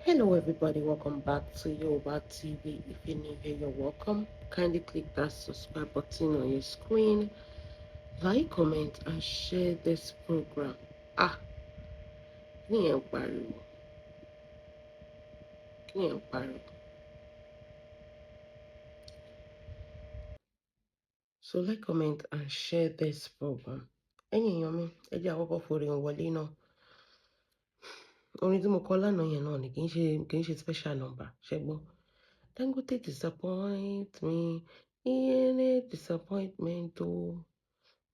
Hello everybody, welcome back to Yoruba TV. If you're new here, you're welcome. Kindly click that subscribe button on your screen, like, comment, and share this program. Kí ni ẹ̀ ń pariwo? Kí ni ẹ̀ ń pariwo? So like, comment, and share this program. Ẹ̀yin èèyàn mi, ẹ jẹ́ àkọ́kọ́ forí wọlé náà. Orin tí mo kọ lánàá yẹn náà ni kì í ṣe special number, ṣé gbọ́? Dangote disappoint me, in a disappointment o.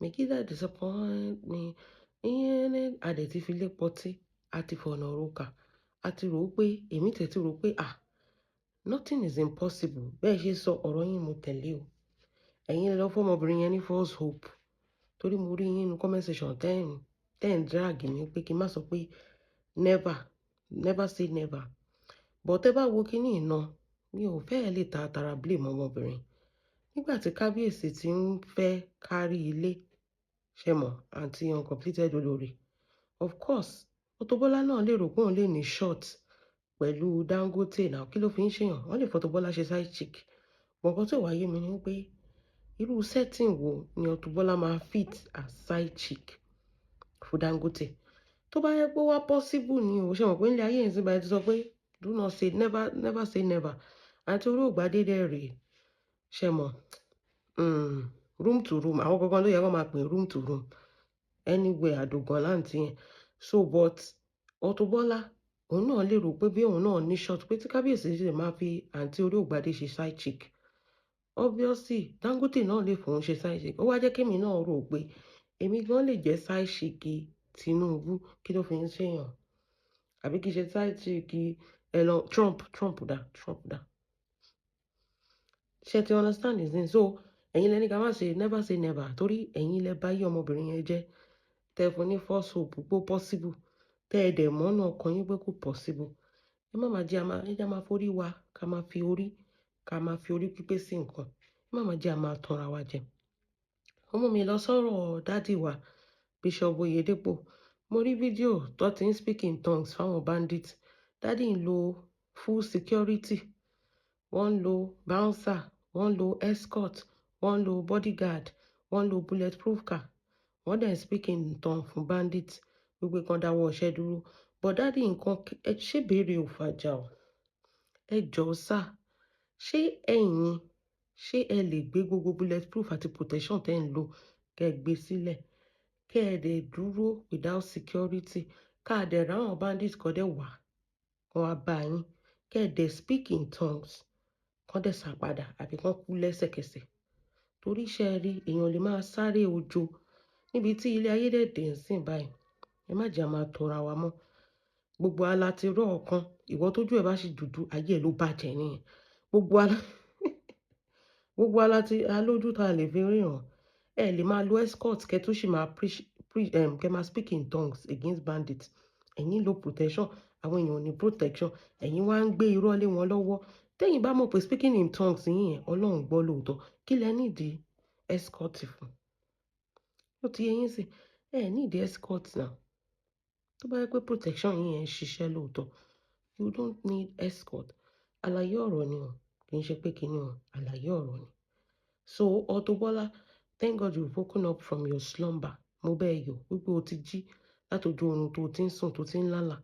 Megida disappoint me, in a adẹ̀ ti fi lé pọtí, a ti fọ̀nà roka, a ti rò ó pé èmi tẹ̀ ti rò ó pé nothing is impossible. Bẹ́ẹ̀ ṣe sọ ọ̀rọ̀ yín mo tẹ̀lé o. Ẹ̀yin lọ fọ́mọbìnrin yẹn ní false hope. Torí mo rí yín nínú comment section ten drag mi pé kí n má sọ pé never say never. But tẹ́ bá wo kíní iná, mi ò fẹ́ lè tara blame ọmọbìnrin. Nígbà tí kábíyèsí ti ń fẹ́ kárí ilé, ṣé mọ̀, àǹtí uncompleted olórí. Of course, Auto Bola náà lè rò pé òun lè ní short pẹ̀lú Dangote náà. Kí ló fi ń ṣèyàn? Wọ́n lè f'Auto Bola ṣe side chick. Nǹkan tí ò wáyé mi ni pé irú setting wo ni Auto Bola máa fit as side chick fún Dangote. Tó bá yẹ pé wá possible ni o, ṣé mọ̀ pé nílé ayé yẹn sì bá ti sọ pé do not say never say never. Àǹtí orí ògbádé dẹ̀ rèé, ṣé mọ̀, room to room, àwọn gangan ló yẹ kó máa pè room to room. Anywhere àdògàn láǹtí yẹn. So but Auto Bola, òun náà lè rò pé bí òun náà ní short pé tí kábíyèsí ṣe máa fi àǹtí orí ògbádé ṣe side chick. Obviously, Dangote náà lè fòun ṣe side chick. Ó wá jẹ́ kémi náà rò pé èmi gan lè jẹ́ side chick Tinubu. Kí ló fi ń ṣèyàn? Àbí kí ṣe side chick Trump dá. Ṣé ti understand this thing? So ẹ̀yin lẹni ká má ṣe never say never torí ẹ̀yin lẹ bá yí ọmọbìnrin yẹn jẹ́. Tẹ́ fún ní false hope pé possible. Tẹ́ ẹ dẹ̀ mọ́nà ọkàn yín pé kò possible. Ẹ má máa jẹ́ ẹ máa forí wa ká máa fi orí pípé sí nǹkan. Ẹ má máa jẹ́ a máa tanra wa jẹ. Ọmọ mi lọ sọ̀rọ̀ dádì wa Bishop Oyedepo. Mo rí fídíò tó ti ń speak in tongues fáwọn bandits. Dádì ń lo full security. Wọ́n ń lo bouncer, wọ́n ń lo escort, wọ́n ń lo bodyguard, wọ́n ń lo bulletproof car. Wọ́n dẹ̀ speak in tongues fún bandits wípé kan dáwọ́ iṣẹ́ dúró. But dádì nǹkan ṣé béèrè ò fàjà o. Ẹ jọ̀ọ́ sà, ṣé ẹ lè gbé gbogbo bulletproof àti protection tẹ́ ń lò kẹ́ gbé sílẹ̀? Kẹ́ ẹ dẹ̀ dúró without security. Ká dẹ̀ ráwọn bandits kan dẹ̀ wá, kan wá bá yín. Kẹ́ ẹ dẹ̀ speak in tongues. Kan dẹ̀ sá padà àbí kan kú lẹ́sẹ̀kẹsẹ̀. Torí iṣẹ́ rí èèyàn lè máa sáré ojo níbi tí ilé ayé dẹ̀ dé ń sìn báyìí. Ẹ má jẹ́ a máa tọra wa mọ́. Gbogbo ala ti rọ́ ọ̀kan. Ìwọ tójú ẹ bá sì dúdú, ayé ẹ ló bàjẹ́ nìyẹn. Gbogbo ala ti alójú tá a lè fi ríran. Ẹ lè máa lo escort kẹ́ tó sì máa kẹ́ máa speak in tongues against bandits. Ẹ̀yin lo protection, àwọn èèyàn ò ní protection. Ẹ̀yin wá ń gbé irọ́ lé wọn lọ́wọ́. Tẹ́yin bá mọ̀ pé speaking in tongues yín yẹn Ọlọ́run gbọ́ lóòótọ́. Kí lẹ nídìí escort fún? Ó ti yé yín sí. Ẹ need escort now. Tó bá yẹ pé protection yín yẹn ń ṣiṣẹ́ lóòótọ́, you don't need escort. Àlàyé ọ̀rọ̀ ni o. Kì í ṣe pé kíni o. Àlàyé ọ̀rọ̀ ni. So Auto Bola, thank God you've woken up from your slumber. Mo bẹ̀ yọ̀ wípé o ti jí látojú oorun tó ti ń sùn tó ti ń lálàá.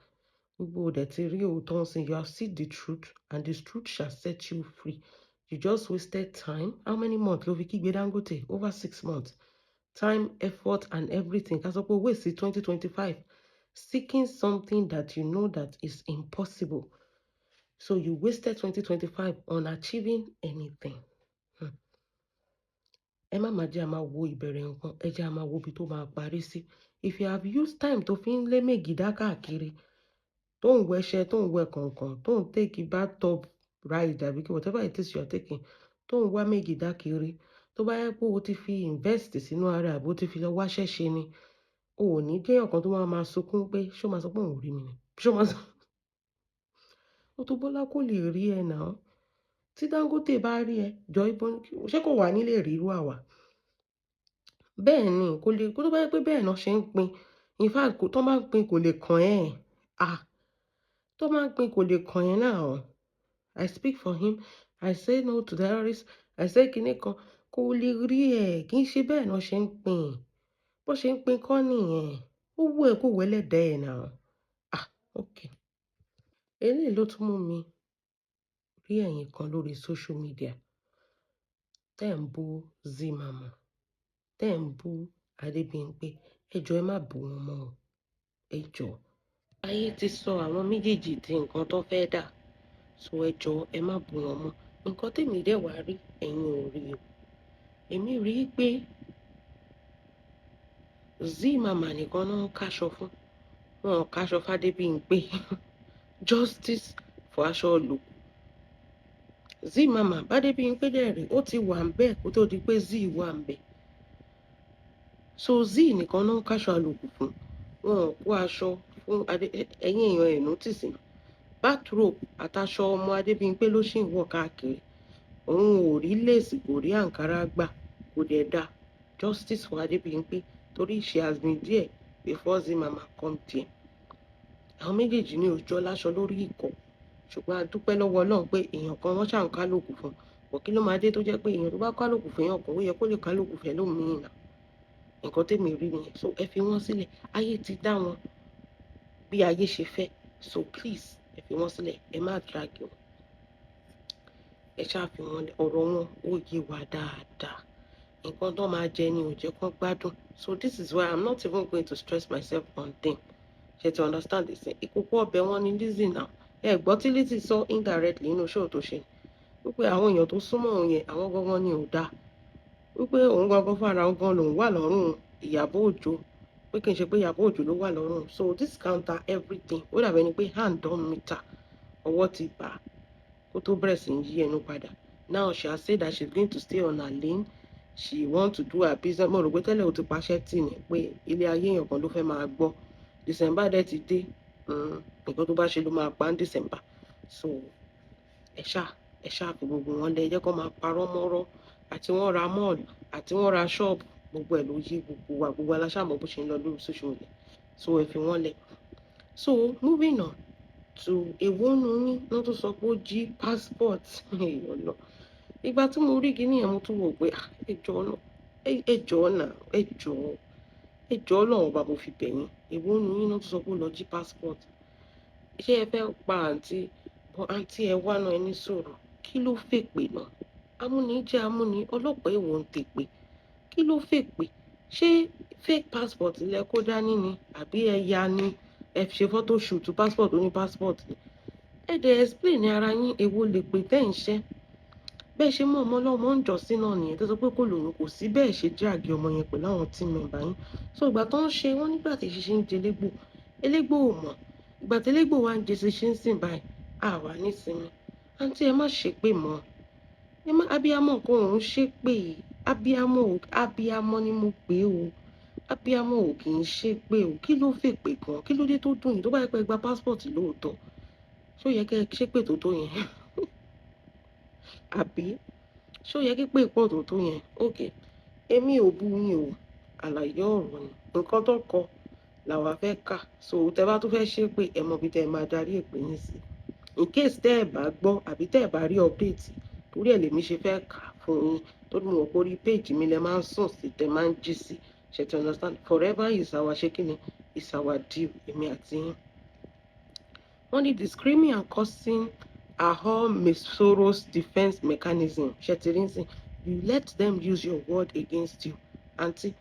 Wípé o dẹ̀ ti rí òótọ́ nsìn. You have seen the truth and the truth shall set you free. You just wasted time. How many months ló fi kígbe Dangote? Over 6 months. Time, effort and everything. Ká sọ pé waste 2025 seeking something that you know that is impossible. So you wasted 2025 on achieving anything. Ẹ má máa jẹ́ a máa wo ìbẹ̀rẹ̀ nǹkan. Ẹ jẹ́ a máa wo ibi tó máa parí sí. If you have used time tó fi ń lé Megida káàkiri, tó ń wẹṣẹ, tó ń wẹ kọ̀ọ̀kan, tó ń take bathtub ride àbí whatever it is you are taking, tó ń wá Megida kiri, tó bá yẹ pé o ti fi invest sínú ara àbí o ti fi lọ wáṣẹ́ ṣe ni, o ò ní jẹ́ ọ̀kan tó máa sunkún pé ṣó máa sọ pé òun ò rí mi ni. Ṣó máa sọ. Auto Bola kò lè rí ẹ náà. Tí Dangote bá rí ẹ, jọ ìbọn, ṣé kò wà nílé rí irú àwa? Bẹ́ẹ̀ ni, kò lè, kó tó bá yẹ pé bẹ́ẹ̀ náà ṣe ń pín. In fact, tó máa ń pín kò lè kàn ẹ́. tó máa ń pín kò lè kàn yẹn náà. I speak for him. I say no to terrorists. I say kinní kan. Kò lè rí ẹ̀, kì í ṣe bẹ́ẹ̀ náà ṣe ń pín. Bó ṣe ń pín kọ́ nìyẹn. Ó wù ẹ́ kó wù ẹlẹ́dàá ẹ̀ náà. Okay. Eléyìí ló tún mú mi rí ẹ̀yin kan lórí social media. Tẹ́ ń bú Zimama. Tẹ́ ń bú Adébímpé. Ẹ jọ̀ọ́ ẹ má bú wọn mọ́ o. Ẹ jọ̀ọ́. Ayé ti sọ àwọn méjèèjì di nǹkan tó fẹ́ dà. So ẹ jọ̀ọ́ ẹ má bú wọn mọ́. Nǹkan tèmi dẹ̀ wá rí ẹ̀yin ò rí o. Èmi rí i pé Zimama nìkan náà ń káṣọ fún. Wọn ò káṣọ f'Adébímpé. Justice for aṣọ olùkọ́. Zimama b'Adébímpé dẹ̀ rí ó ti wà ń bẹ́ẹ̀ kó tó di pé Z wà ń bẹ́ẹ̀. So Z nìkan náà ń káṣọ àlòkù fún. Wọn ò kó aṣọ fún ẹ̀yin èèyàn ẹ̀ nọ́tìsì. Bathrobe àtàṣọ ọmọ Adébímpé ló ṣì ń wọ̀ káàkiri. Òun ò rí léèsì kò rí àǹkárá gbà kò dẹ̀ dá. Justice for Adébímpé torí she has been there before Zimama come there. Àwọn méjèèjì ní òjò láṣọ lórí ìkọ̀. Ṣùgbọ́n a dúpẹ́ lọ́wọ́ Ọlọ́run pé èèyàn kan wọ́n ṣà ń kálòkù fún. Bọ̀ kí ló máa dé tó jẹ́ pé èèyàn tó bá kálòkù fún èèyàn kan ó yẹ kó lè kálòkù fẹ́ lómìn náà. Nǹkan tèmi rí nìyẹn. So ẹ fi wọ́n sílẹ̀. Ayé ti dá wọn bí ayé ṣe fẹ́. So please ẹ fi wọ́n sílẹ̀. Ẹ má drag wọn. Ẹ ṣáà fi wọ́n lẹ̀. Ọ̀rọ̀ wọn ó yé wa dáadáa. Nǹkan tó máa jẹ ni ò jẹ́ kán gbádùn. So this is why I'm not even going to stress myself on them. Ṣé to understand this thing? Ìkòkò ọbẹ̀ wọn ni Lizzy now. Ẹ gbọ́ tí Lizzy sọ indirectly nínú show tó ṣe. Wípé àwọn èèyàn tó súnmọ́ òun yẹn àwọn gangan ni ò dáa. Wípé òun gangan fara òun gan lòun wà lọ́rùn Ìyábọ̀ Òjó. Pé kì í ṣe pé Ìyábọ̀ Òjó ló wà lọ́rùn. So this counter everything. Ó dàbí ẹni pé hand don meter. Ọwọ́ ti bà á. Kó tó bẹ̀rẹ̀ sí yí ẹnu padà. Now she has said that she's going to stay on her lane. She want to do her business. Mo rò pé tẹ́lẹ̀ ó ti paṣẹ́ tì ní pé ilé ayé èèyàn kan ló fẹ́ máa gbọ́. December dẹ̀ ti dé. Nǹkan tó bá ṣe ló máa pa ní December. So ẹ ṣáà fi gbogbo wọn lẹ jẹ́ kó máa parọ́ mọ́rọ́ àti wọ́n ra mall àti wọ́n ra shop gbogbo ẹ̀ ló yí gbogbo aláṣàmọ̀ bó ṣe ń lọ lórí social media. So ẹ fi wọ́n lẹ̀. So moving on to èwo nu yín náà tó sọ pé ó jí passport èèyàn lọ. Ìgbà tí mo rí kíní yẹn mo tún wò pé ẹ jọ̀ọ́ lọ́wọ́ bá mo fi bẹ̀yìn. Èwo nu yín náà tó sọ pé ó lọ jí passport. Ṣé ẹ fẹ́ pa àǹtí ẹ wá náà ẹni sọ̀rọ̀? Kí ló fèpè náà? Amúni jẹ́ amúni, ọlọ́pàá èwo ń tèpè. Kí ló fèpè? Ṣé fake passport lẹ kó dání ni? Àbí ẹ ya ni? Ẹ ṣe photo shoot passport oní passport ni? Ẹ dẹ̀ explain ara yín èwo lè pè tẹ́ ń ṣẹ́. Bẹ́ẹ̀ ṣe mú ọmọ ọlọ́mọ ń jọ sí náà nìyẹn tó sọ pé kò lòun kò sí bẹ́ẹ̀ ṣe jáàgì ọmọ yẹn pẹ̀lú àwọn team member yín. So ìgbà tó ń ṣe wọ́n nígbà tí ṣiṣẹ́ ń jẹ elégbò ò mọ̀. Ìgbà tí elégbò wa ń jẹ ṣe ń sìn báyìí àwa nísinmi. Àǹtí ẹ má ṣépè mọ́. Abiyamọ kan òun ṣépè. Abiyamọ ni mo pè o. Abiyamọ ò kì í ṣépè o. Kí ló fèpè gan? Kí ló dé tó dùn yín tó bá yẹ pé ẹ gba passport lóòótọ́? Ṣó yẹ kẹ́ ẹ ṣépè tó yẹn? Àbí ṣó yẹ kí pé pọ̀ tó yẹn? Okay. Èmi ò bú yín o. Àlàyé ọ̀rọ̀ ni. Nǹkan tó kọ làwa fẹ́ kà. So tẹ́ bá tún fẹ́ ṣépè ẹ mọ bí tẹ́ máa darí èpè yín sí. In case tẹ́ ẹ bá gbọ́ àbí tẹ́ ẹ bá rí update torí ẹ̀ lèmi ṣe fẹ́ kà fún yín tó ní mo kó rí page mi lẹ máa ń sùn sí tẹ́ máa ń jí sí. Ṣé to understand? Forever is our ṣékìní is our deal èmi àti yín. Wọ́n ní the screaming and cursing are all Ms. Soros' defense mechanism. Shetirinsin, you let them use your word against you. Auntie,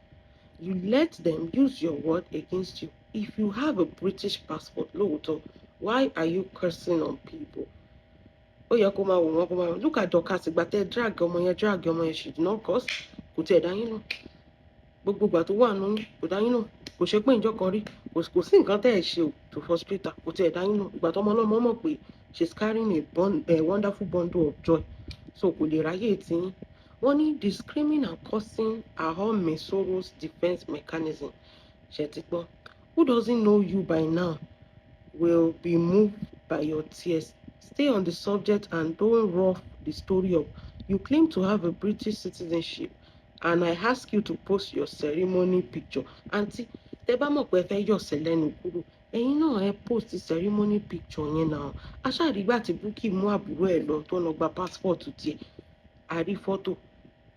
you let them use your word against you. If you have a British passport, lóòótọ́, why are you cursing on people? Ó yẹ kó máa wò wọ́n kó máa look at Dorcas ìgbà tẹ́ drag ọmọ yẹn she did not curse. Kò tiẹ̀ dá yín nù. Gbogbo ìgbà tó wà nù kò dá yín nù. Kò ṣe pé ìjọ kan rí. Kò sí nǹkan tẹ́ ẹ ṣe to frustrate her. Kò tiẹ̀ dá yín nù. Ìgbà tó ọmọ ọlọ́mọ mọ̀ pé she's carrying a wonderful bundle of joy. So kò lè ráyè tí yín. Wọ́n ní the screaming and cursing are all Ms. Soros' defense mechanism. Ṣé ti gbọ́? Who doesn't know you by now will be moved by your tears. Stay on the subject and don't rough the story up. You claim to have a British citizenship and I ask you to post your ceremony picture. Auntie, tẹ́ bá mọ̀ pé ẹ fẹ́ yọ̀sẹ̀ lẹ́nu kúrò, ẹ̀yin náà ẹ post ceremony picture yẹn náà. aṣáàdìgbà tí Bukky mú àbúrò ẹ̀ lọ tó lọ gba passport tiẹ̀ àrí fọ́tò,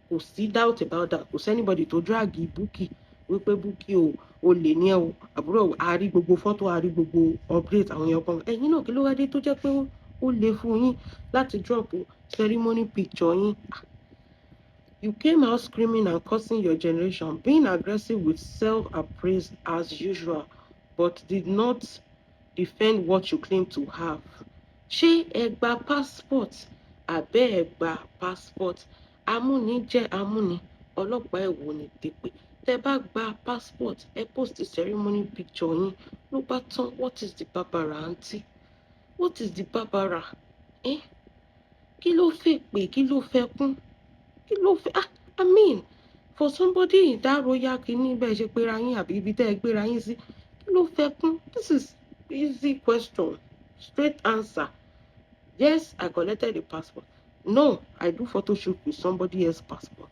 kò sí doubt about that, kò sẹ́nibọ̀dì tó drag Bukky wípé Bukky o lè ní ẹ o àbúrò, àrí gbogbo fọ́tò, àrí gbogbo update àwọn èèyàn kan. ẹ̀yin náà kí ló wá dé tó jẹ́ pé ó le fún yín láti drop ceremony picture yín. You came out screaming and cursing your generation, being aggressive with self-appraise as usual, but did not defend what you claim to have. Ṣé ẹ gba passport àbẹ́ ẹ gba passport? Amúni jẹ́ amúni, ọlọ́pàá ẹ̀wò ni tèpè. Tẹ́ bá gba passport, ẹ post ceremony picture yín ló bá tán. What is the barbara, aunty? What is the barbara? Kí ló fẹ́ pé, kí ló fẹ́ kún? Kí ló fẹ́? I mean, for somebody dárò yá kíní bẹ́ẹ̀ ṣe pera yín àbí ibi tẹ́ ẹ gbéra yín sí, kí ló fẹ́ kún? This is easy question, straight answer. Yes, I collected the passport. No, I do photo shoot with somebody else's passport.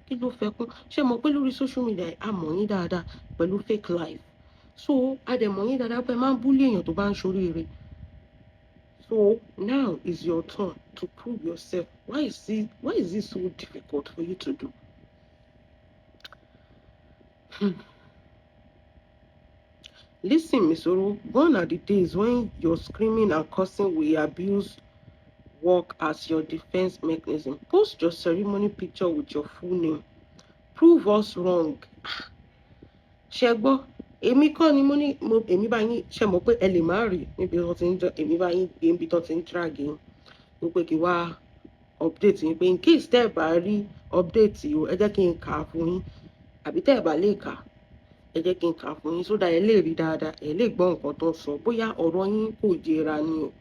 Kí ló fẹ́ kún? Ṣé mo pé lórí social media a mọ̀ yín dáadáa pẹ̀lú fake life? So a dẹ̀ mọ̀ yín dáadáa pé máa ń búlé èèyàn tó bá ń ṣoríire. So now is your turn to prove yourself. Why is it so difficult for you to do? Listen, Miss Oro, gone are the days when your screaming and cursing will abuse work as your defense mechanism. Post your ceremony picture with your full name. Prove us wrong. Ṣẹ́gbọ́, èmi kọ́ ni mo ní èmi bá yín ṣe mọ̀ pé ẹ lè má rí níbi tó ti ń jọ èmi bá yín gbé níbi tó ti ń drag yín wípé kí wá update yín pé in case tẹ́ ẹ bá rí update yìí o ẹ jẹ́ kí n kà á fún yín àbí tẹ́ ẹ bá lè kà ẹ jẹ́ kí n kà á fún yín sódà ẹ lè rí dáadáa ẹ lè gbọ́ nǹkan tó ń sọ bóyá ọ̀rọ̀ yín kò jẹra ni o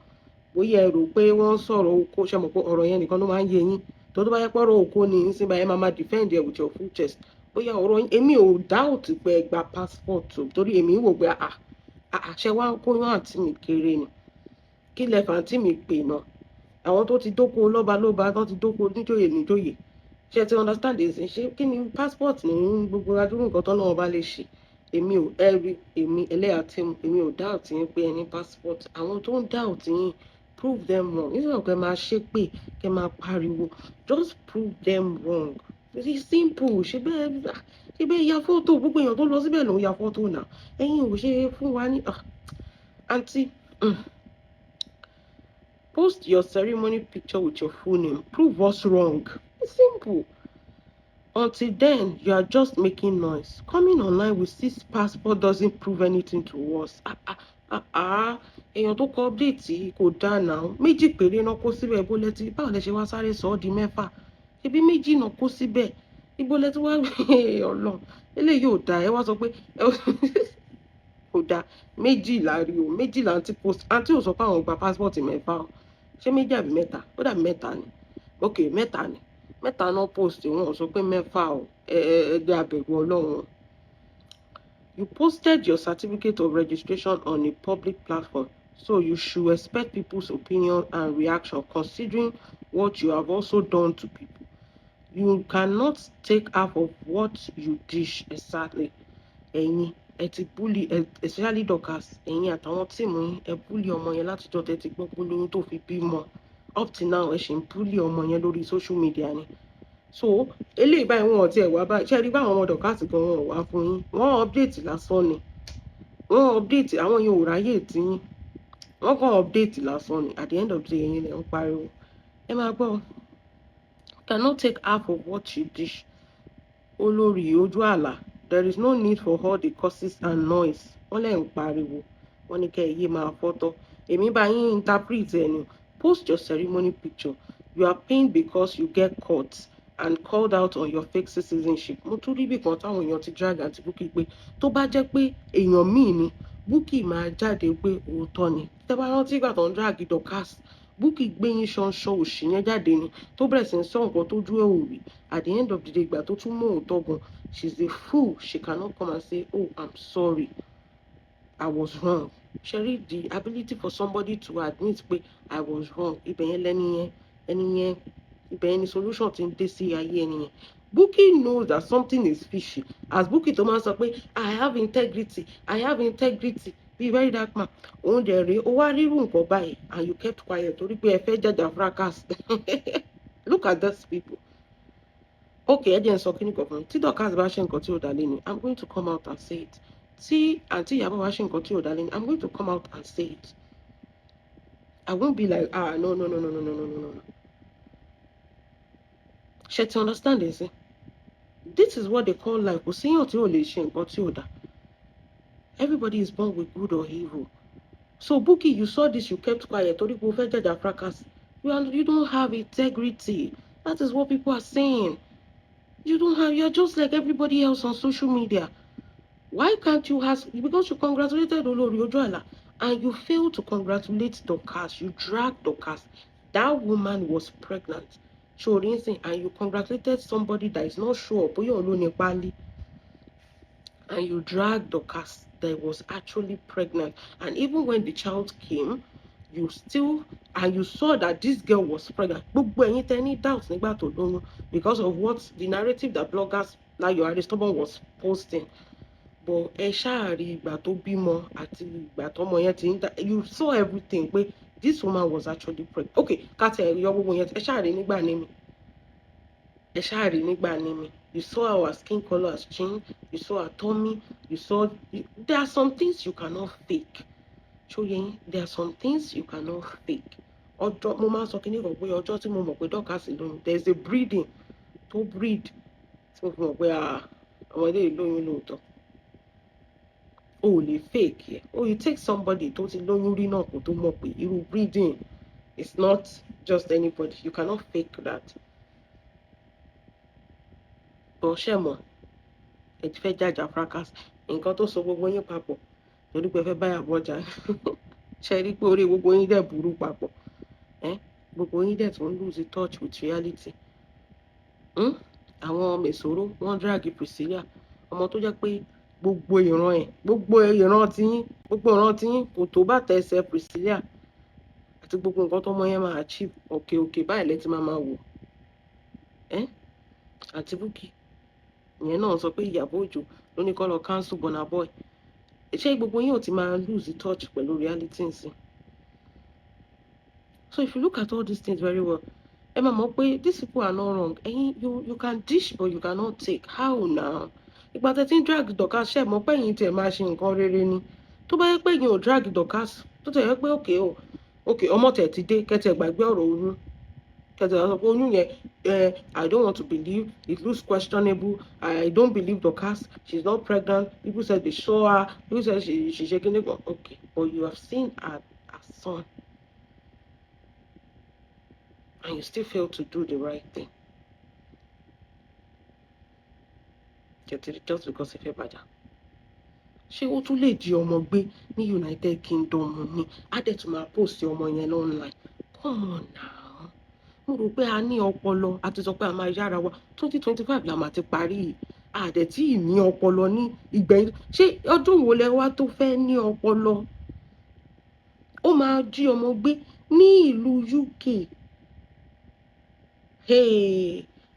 bóyá ẹ rò pé wọ́n sọ̀rọ̀ oko ṣe mọ̀ pé ọ̀rọ̀ yẹn nìkan ló máa ń yé yín tó bá yẹ pọ̀rọ̀ oko ni ń sìn báyẹn máa defend ẹ with your full chest bóyá ọ̀rọ̀ yín èmi ò doubt pé ẹ gba passport o torí èmi wò pé àṣẹ wa ń kóyún àǹtí mi kéré ni kí lẹ fàǹtí mi pè náà àwọn tó ti dóko lọ́balọ́ba tó ti dóko níjòyè níjòyè ṣe ti understand ẹ̀sìn ṣé kí ni passport ní gbogbo adúrú nǹkan tó náà bá lè ṣe èmi ò ẹ̀rí èmi ẹlẹ́yà tí èmi ò doubt yín pé ẹ ní passport àwọn tó ń doubt yín prove them wrong nígbà pé máa ṣépè kẹ́ máa pariwo just prove them wrong it's simple ṣe bẹ́ẹ̀ ya fọ́tò gbogbo èèyàn tó lọ síbẹ̀ ló ń ya fọ́tò náà ẹ̀yin ò ṣe fún wa ní àǹtí post your ceremony picture with your full name prove us wrong it's simple. Until then, you are just making noise. Coming online with 6 passport doesn't prove anything to us. Èèyàn tó kọ update kò dáa náà. Méjì péré náà kó síbẹ̀ ibo lẹ́tí. Báwo lẹ ṣe wá sáré sọ ọ́ di 6? Ibi méjì náà kó síbẹ̀. Ibo lẹ́tí wá Ọlọ́run. Eléyìí ò dáa. Ẹ wá sọ pé kò dáa. Méjì la rí o. Méjì la àǹtí post. Àǹtí ò sọ pé àwọn gba passport 6 o. Ṣé méjì àbí 3? Ó dàbí 3 ni. Ok, 3 ni. 3 náà post wọn sọ pé 6 o ẹgbẹ́ abẹ̀rù Ọlọ́run. You posted your certificate of registration on a public platform, so you should expect people's opinion and reaction considering what you have also done to people. You cannot take half of what you dish exactly. Ẹ̀yin ẹ ti bully especially Dorcas ẹ̀yin àtàwọn tíìmù yín ẹ bully ọmọ yẹn látijọ́ tẹ́ ti gbọ́ polówó tó fi bímọ up till now ẹ ṣì ń bully ọmọ yẹn lórí social media ni. So eléyìí báyìí wọn ò tiẹ̀ wá báyìí ṣe rí báwọn ọmọ Dorcas gan wọn ò wá fún yín wọ́n update lásán ni wọ́n update àwọn yẹn ò ráyè tí yín wọ́n kàn update lásán ni at the end of the day ẹ̀yin lẹ̀ ń pariwo ẹ máa gbọ́ cannot take half of what you dish olórí ojú àlà there is no need for all the curses and noise wọ́n lẹ̀ ń pariwo wọ́n ní kẹ́ ẹ yé máa fọ́tọ́ èmi bá yín interpret ẹni post your ceremony picture you are pained because you get caught and called out on your fake citizenship. Mo tún rí bí kan táwọn èèyàn ti drag àti Bukky pé tó bá jẹ́ pé èèyàn míì ni Bukky máa jáde pé òótọ́ ni. Tẹ́ bá rántí ìgbà tó ń drag Dorcas Bukky gbé yín ṣanṣan òṣì yẹn jáde ni tó bẹ̀rẹ̀ sí ń sọ nǹkan tó jú ẹ̀ ò rí at the end of the day ìgbà tó tún mú òótọ́ gan she's a fool she cannot come and say oh I'm sorry I was wrong. Ṣẹ́rí the ability for somebody to admit pé I was wrong ibẹ̀ yẹn ẹni yẹn ibẹ̀ ni solution ti ń dé sí ayé ẹni yẹn. Bukky knows that something is fishy as Bukky tó máa ń sọ pé I have integrity be very dark man. Òun dẹ̀ rèé, ó wá rírú nǹkan báyìí and you kept quiet torí pé ẹ fẹ́ jàjà fracas. Look at those people. Okay, ẹ jẹ́ n sọ kíní kan fún mi. Tí Dorcas bá ṣe nǹkan tí ò dá lé ni, I'm going to come out and say it. Tí àǹtí Ìyábọ̀ bá ṣe nǹkan tí ò dá lé ni, I'm going to come out and say it. I won't be like, no. Ṣé ti understand this? This is what they call life. Kò síyàn tí ò lè ṣe nǹkan tí ò dá. Everybody is born with good or evil. So Bukky, you saw this, you kept quiet. Torí pé o fẹ́ jàjà fracas. You don't have integrity. That is what people are saying. You're just like everybody else on social media. Why can't you ask? Because you congratulated Olori Ojoala and you failed to congratulate Dorcas. You dragged Dorcas. That woman was pregnant. And you congratulated somebody that is not sure. And you dragged Dorcas that was actually pregnant. And even when the child came, you saw that this girl was pregnant. Any doubts because of what the narrative that bloggers like your Aristotle was posting. But you saw everything. But this woman was actually pregnant. Okay, you saw our skin color has changed. You saw our tummy. There are some things you cannot fake. There are some things you cannot fake. There's a breeding to breed. Oh, lè fake here. Oh, you take somebody tó ti lóyún rí náà kó tó mọ̀ pé irú breeding is not just anybody. You cannot fake that. But ṣé mọ̀, ẹ ti fẹ́ jàjà fracas. Nǹkan tó so gbogbo yín papọ̀ torí pé ẹ fẹ́ báyà bọ́jà. Ṣé rí pé orí gbogbo yín dẹ̀ burú papọ̀? Gbogbo yín dẹ̀ tún lose touch with reality. Àwọn Mèsòrò wọ́n drag Priscilla. Ọmọ tó jẹ́ pé gbogbo ìran tí kò tó bá tẹsẹ̀ Priscilla àti gbogbo nǹkan tó mọ yẹn máa achieve òkè báyìí lẹ́tí máa wò. Àti Bukky ìyẹn náà sọ pé Ìyábọ̀ Òjó ló ní kó lọ cancel Burna Boy. Ṣé gbogbo yín ò ti máa lose touch pẹ̀lú reality nsìn? So if you look at all these things very well, ẹ máa mọ̀ pé these people are not wrong. You can dish but you cannot take. How now? Ìgbà tẹ́ tí ń drag Dorcas ṣe mọ̀ pé yín tẹ̀ máa ṣe nǹkan rere ni. Tó bá yẹ pé yín ò drag Dorcas, tó tẹ̀ yẹ pé okay ọmọ tẹ̀ ti dé kẹ́tẹ̀ gbàgbé ọ̀rọ̀ oyún. Kẹ́tẹ̀ sọ pé oyún yẹn I don't want to believe, it looks questionable, I don't believe Dorcas, she's not pregnant, people said they saw her, people said she's shaking it. Okay, but you have seen her son and you still fail to do the right thing. Just because ẹ fẹ́ bàjá. Ṣé ó tún lè di ọmọ gbé ní United Kingdom ni? Á dẹ̀ tún máa post ọmọ yẹn online. Come on now. Mo rò pé a ní ọpọlọ, a ti sọ pé a máa yára wa 2025 la máa ti parí. A dẹ̀ tí ì ní ọpọlọ ní ìgbẹ̀yìn. Ṣé ọdún wo lẹ wá tó fẹ́ ní ọpọlọ? Ó máa jí ọmọ gbé ní ìlú UK.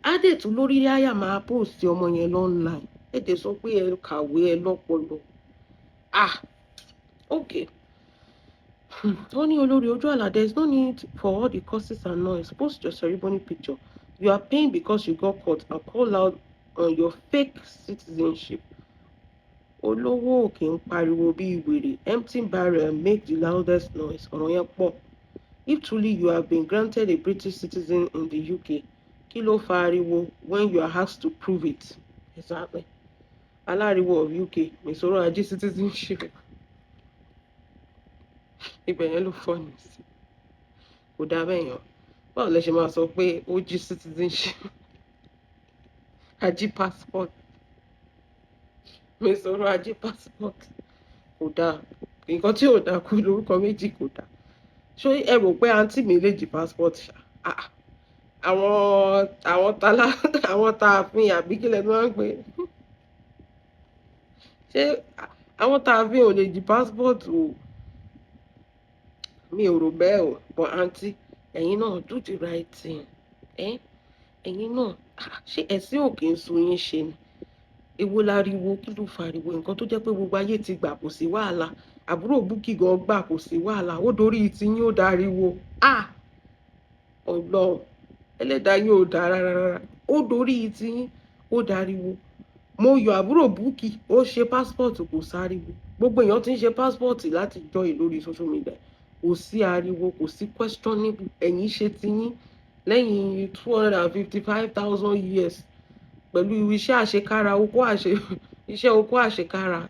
Á dẹ̀ tún lórí àyà máa post ọmọ yẹn online. Ẹ dẹ̀ sọ pé ẹ kàwé ẹ lọ́pọlọ. Okay. Only Olori Ojoala, there is no need for all the curses and noise. Post your ceremony picture. You are paying because you got caught and call out on your fake citizenship. Olówó kì í pariwo bí wèrè. Empty barrel make the loudest noise. Ọ̀rọ̀ yẹn pọ̀. If truly you have been granted a British citizen in the UK, kí ló fa ariwo when you are asked to prove it? Exactly. Aláriwo of UK, Mèsòrò ajé citizenship. Ibẹ̀ yẹn ló fọ́ ní sí. Kò dá bẹ́ẹ̀ yàn. Báwo lẹ ṣe máa sọ pé ó jí citizenship? Ají passport. Mèsòrò ajé passport. Kò dá. Nǹkan tí ò dá kú lórúkọ méjì kò dá. Ṣé ẹ rò pé àǹtí mi lè jí passport ṣá? Àwọn tààfin àbí kí lẹ máa ń pè é? Ṣé àwọn tààfin ò lè jí passport o? Mi ò rò bẹ́ẹ̀ o. But àǹtí, ẹ̀yin náà do the right thing. Ẹ̀yin náà, ṣé ẹ̀sìn ò kì í sun yín ṣe ni? Èwo láriwo, kí ló fariwo? Nǹkan tó jẹ́ pé gbogbo ayé ti gbà kò sí wàhálà. àbúrò Bukky gan gbà kò sí wàhálà ó dorí tiyín ó dariwo Ọlọ́run ẹlẹ́dàá yín ò dá rárá ó dorí tiyín ó dariwo mo yọ àbúrò Bukky ó ṣe passport kò sáriwo gbogbo èèyàn ti ń ṣe passport láti join lórí social media kò sí ariwo kò sí questionable ẹ̀yin ṣe tiyín lẹ́yìn 255,000 years pẹ̀lú iṣẹ́ àṣekára iṣẹ́ oko àṣekára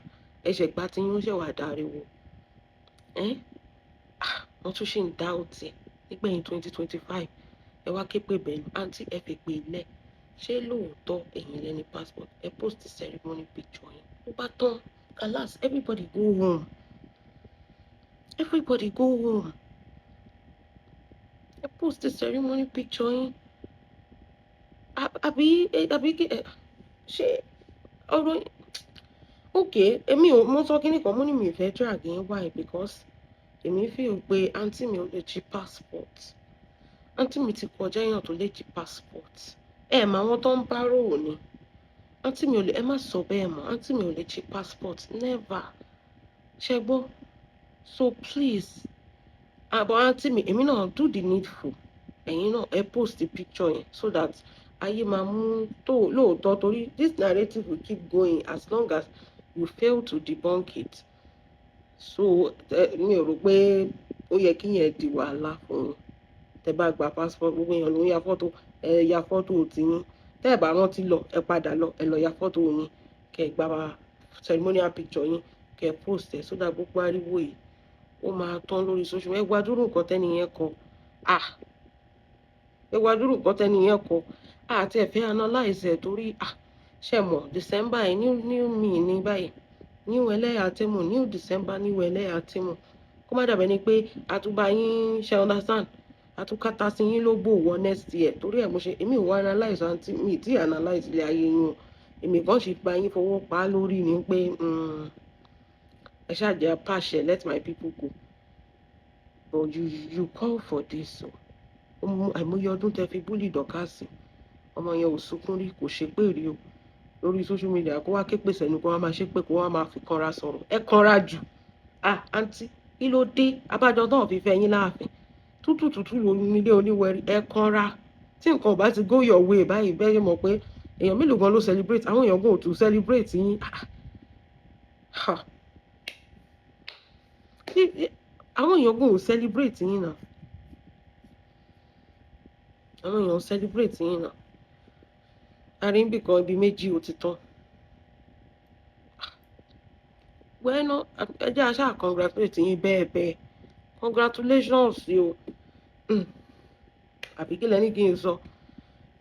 ẹ̀ṣẹ̀ gbá tí yín ó ṣẹ̀ wá dariwo wọ́n tún ṣì ń dá òtí nígbẹ̀yìn 2025 ẹ wá ké pè bẹ̀rù àǹtí ẹ fi pè lẹ̀ ṣé lóòótọ́ ẹ̀yin lẹ́ni passport ẹ post ceremony picture yín ó bá tán alas everybody go home ẹ post ceremony picture yín àbí ṣé ọ̀rọ̀ okay èmi ò mọ sọ kíní kan mo ní mi fẹ́ drag yín why because èmi feel pé àǹtí mi ò lè jí passport àǹtí mi ti kọjá èèyàn tó lè jí passport mà àwọn tó ń bá rò ní àǹtí mi ò lè ẹ má sọ bẹ́ẹ̀ mọ́ àǹtí mi ò lè jí passport never ṣe gbọ́ so please àbọ̀ àǹtí mi èmi náà do the needful ẹ̀yin náà ẹ post the picture yẹn so that ayé máa mú tó lóòótọ́ torí this narrative will keep going as long as you fail to debunk it so mi ò rò pé ó yẹ kí yẹn di wàhálà fún yín tẹ́ bá gba passport gbogbo èèyàn ló ń ya fọ́tò ẹ ya fọ́tò tiyín tẹ́ ẹ bá rántí lọ ẹ padà lọ ẹ lọ ya fọ́tò yín kẹ́ gba ceremonial picture yín kẹ́ post ẹ sódà gbogbo ariwo yìí ó máa tán lórí social media ẹ wá dúró nǹkan tẹ́ni yẹn kọ ẹ wá dúró nǹkan tẹ́ni yẹn kọ àti ẹ̀fẹ́ analyze ẹ̀ torí ṣe mọ̀ December ẹ̀ new me ní báyìí new ẹlẹ́yà tẹ́mù new December new ẹlẹ́yà tẹ́mù kó má dàbẹ̀ ni pé àtúbà yín ṣe understand àtúkátà sí yín ló bò wọ next year torí ẹ̀ mo ṣe èmi ò wá analyze àǹtí mi tí analyze ilé ayé yín o èmi kan ṣe gba yín fọwọ́ pa á lórí ni pé ẹ ṣàjẹ́ pàṣẹ let my people go but you call for this o àìmọye ọdún tẹ́ fi búlì dọ̀kásì ọmọ yẹn ò sunkún rí kò ṣe pé rí o lórí social media kó wá ké pèsè ẹnu kó wá máa ṣe pé kó wá máa fi kanra sọ̀rọ̀ ẹ kanra jù àǹtí kí ló dé abájọ náà fi fẹ́ yín láàfin tútù lórí nílé oníwẹ̀rí ẹ kanra tí nǹkan ò bá ti go your way báyìí bẹ́ẹ̀ mọ̀ pé èèyàn mélòó gan ló celebrate àwọn èèyàn gan ò tún celebrate yín àwọn èèyàn gan ò celebrate yín náà àwọn èèyàn celebrate yín náà àríǹbì kan ibi méjì ó ti tán wẹ́nà ẹ jẹ́ àṣà congratulate yín bẹ́ẹ̀ congratulations o àbí kí lẹ́ni kí n sọ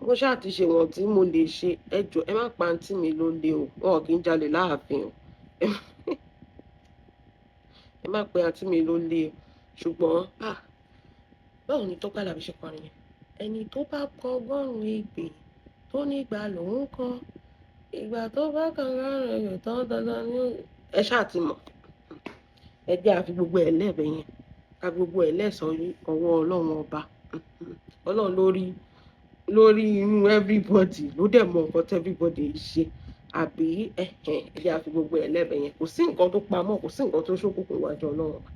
mo ṣáà ti ṣe wọ̀n tí mo lè ṣe ẹ jọ̀ọ́ ẹ má pa àǹtí mi ló lé o wọn kì í jalè láàfin o ẹ má pe àǹtí mi ló lé o ṣùgbọ́n báwo ni Tọ́pẹ́ Àlàbí ṣe kọrin yẹn ẹni tó bá kọ ọgọ́rùn-ún ìgbè tó nígbà lòun kọ ìgbà tó bá kàn rárẹ̀ rẹ̀ tán dandan ní ẹ ṣáà ti mọ̀ ẹ jẹ́ àfi gbogbo ẹ̀ lẹ́ẹ̀bẹ̀ yẹn ká gbogbo ẹ̀ lẹ́sọ̀ ọwọ́ Ọlọ́run ọba Ọlọ́run lórí inú everybody ló dẹ̀ mọ nǹkan tí everybody ṣe àbí ẹ jẹ́ àfi gbogbo ẹ̀ lẹ́ẹ̀bẹ̀ yẹn kò sí nǹkan tó pamọ́ kò sí nǹkan tó ṣókùnkùn wájú Ọlọ́run ọba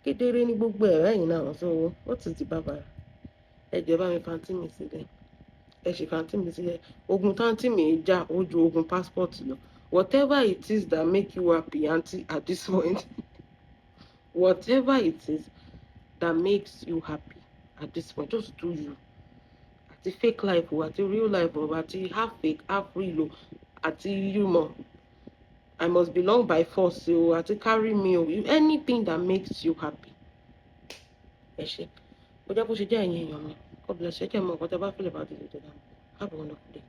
kedere ní gbogbo ẹ̀ ẹ̀yìn náà sọ wọ́n ti di bàbàrà ẹ jẹ́ bá mi fàǹtí mi sílẹ̀ ẹ ṣe fàǹtí mi sílẹ̀ ogun táǹtí mi jà ó ju ogun passport lọ whatever it is that make you happy aunty at this point whatever it is that makes you happy at this point just do you àti fake life o àti real life o àti half fake half real o àti humor I must belong by force o àti carry me o anything that makes you happy ẹ ṣe ó jẹ́ bó ṣe jẹ́ ẹ̀yin èèyàn mi God bless you ẹ jẹ́ mọ nǹkan tẹ́ bá feel about it have a wonderful day.